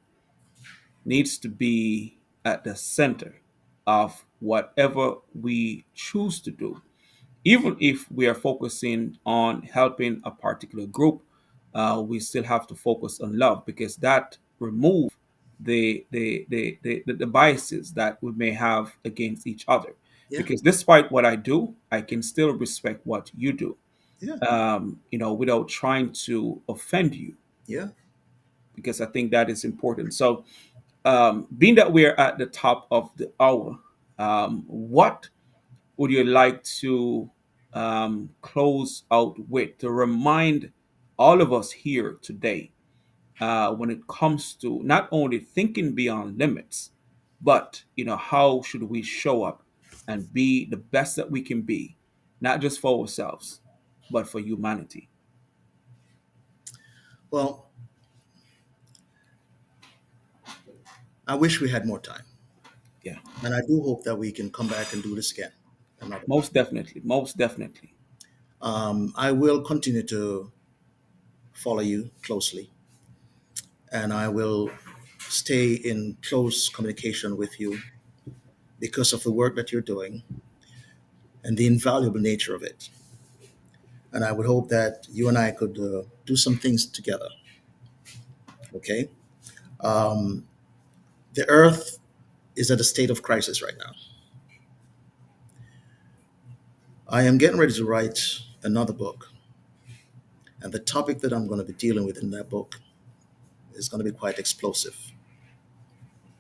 needs to be at the center of whatever we choose to do. Even if we are focusing on helping a particular group, we still have to focus on love because that remove the biases that we may have against each other. Yeah, Because despite what I do, I can still respect what you do, yeah, without trying to offend you, yeah. because I think that is important. So, being that we're at the top of the hour, what would you like to close out with to remind all of us here today, when it comes to not only thinking beyond limits, but how should we show up and be the best that we can be, not just for ourselves, but for humanity? Well, I wish we had more time, Yeah, and I do hope that we can come back and do this again another time. most definitely, most definitely. I will continue to follow you closely, and I will stay in close communication with you because of the work that you're doing and the invaluable nature of it. And I would hope that you and I could do some things together. Okay. Um, the earth is at a state of crisis right now. I am getting ready to write another book, and the topic that I'm going to be dealing with in that book is going to be quite explosive.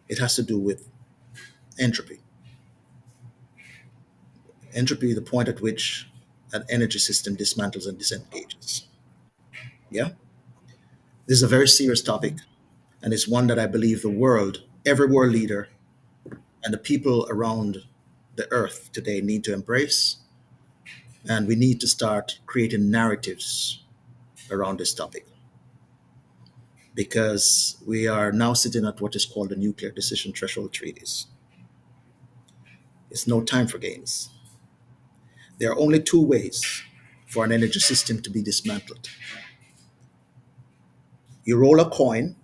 It has to do with entropy. Entropy, the point at which an energy system dismantles and disengages. Yeah? This is a very serious topic, and it's one that I believe the world, every world leader, and the people around the earth today need to embrace. And we need to start creating narratives around this topic because we are now sitting at what is called the nuclear decision threshold treaties. It's no time for games. There are only two ways for an energy system to be dismantled. You roll a coin,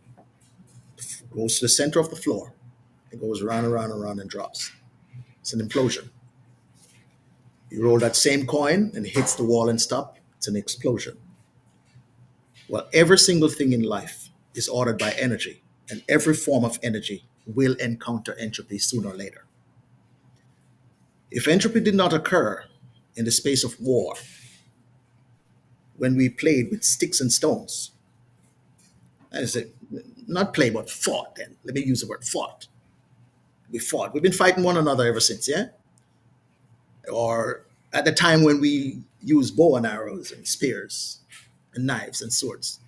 goes to the center of the floor, it goes around and around and around and drops. It's an implosion. You roll that same coin and it hits the wall and stop, it's an explosion. Well, every single thing in life is ordered by energy, and every form of energy will encounter entropy sooner or later. If entropy did not occur in the space of war, when we played with sticks and stones, I say, not play, but fought, then. Let me use the word fought. We fought. We've been fighting one another ever since, yeah? Or at the time when we used bow and arrows and spears and knives and swords.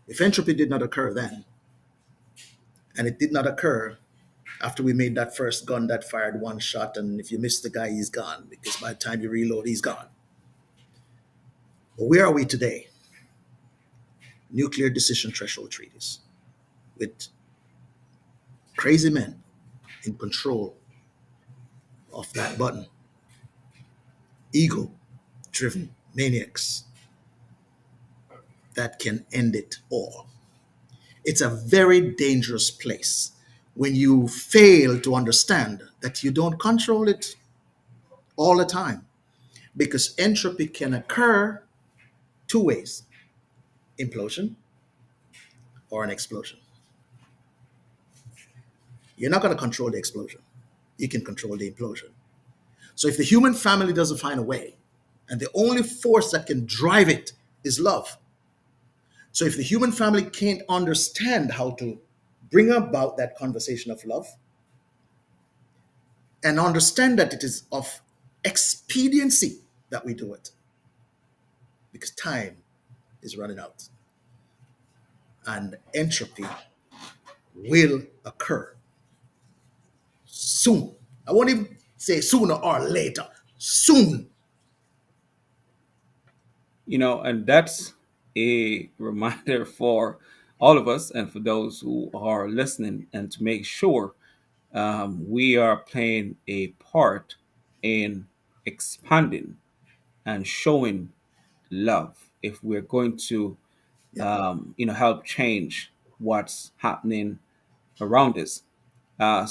If entropy did not occur then, and it did not occur after we made that first gun that fired one shot, and if you miss the guy, he's gone, because by the time you reload, he's gone. But where are we today? Nuclear decision threshold treaties with crazy men in control of that button, ego driven maniacs that can end it all. It's a very dangerous place when you fail to understand that you don't control it all the time, because entropy can occur two ways: implosion or an explosion. You're not going to control the explosion, you can control the implosion. So if the human family doesn't find a way And the only force that can drive it is love. So if the human family can't understand how to bring about that conversation of love and understand that it is of expediency that we do it, because time is running out and entropy will occur soon. I won't even say sooner or later, soon. And that's a reminder for all of us and for those who are listening, and to make sure we are playing a part in expanding and showing love if we're going to Yeah, help change what's happening around us.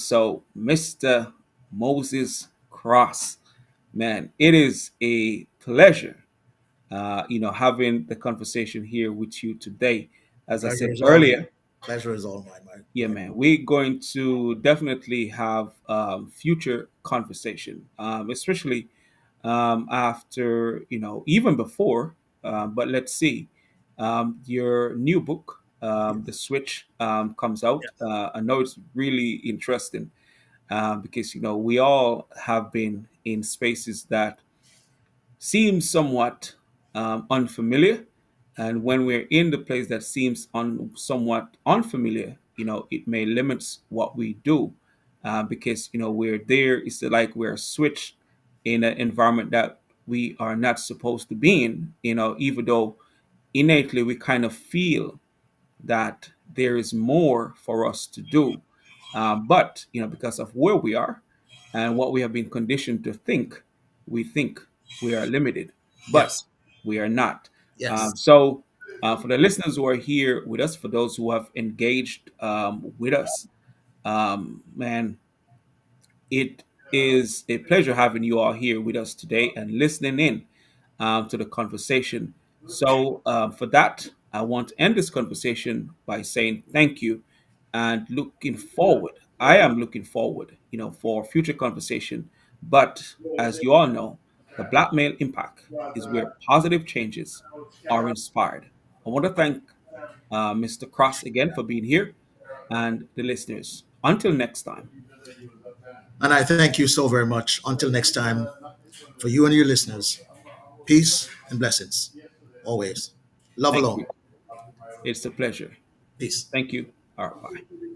So, Mr. Moses Cross, man, it is a pleasure, having the conversation here with you today. As I pleasure said is all mine. earlier, Pleasure is all mine, yeah, my man, brother. we're going to definitely have future conversation, especially after, even before. But let's see, your new book, Yes, The Switch, comes out. yes, I know it's really interesting because, we all have been in spaces that seems somewhat unfamiliar. And when we're in the place that seems somewhat unfamiliar, it may limit what we do because, we're there. It's like we're switched in an environment that we are not supposed to be in, even though innately we kind of feel that there is more for us to do. But because of where we are and what we have been conditioned to think, we think we are limited, but yes, we are not. yes, For the listeners who are here with us, for those who have engaged with us, man, it is a pleasure having you all here with us today and listening in to the conversation. So, for that, I want to end this conversation by saying thank you and looking forward. I am looking forward, for future conversation. But as you all know, the black male impact is where positive changes are inspired. I want to thank Mr. Cross again for being here and the listeners. Until next time, and I thank you so very much. Until next time, for you and your listeners, peace and blessings. Always. Love thank alone. you. It's a pleasure. Peace. Thank you. All right, bye.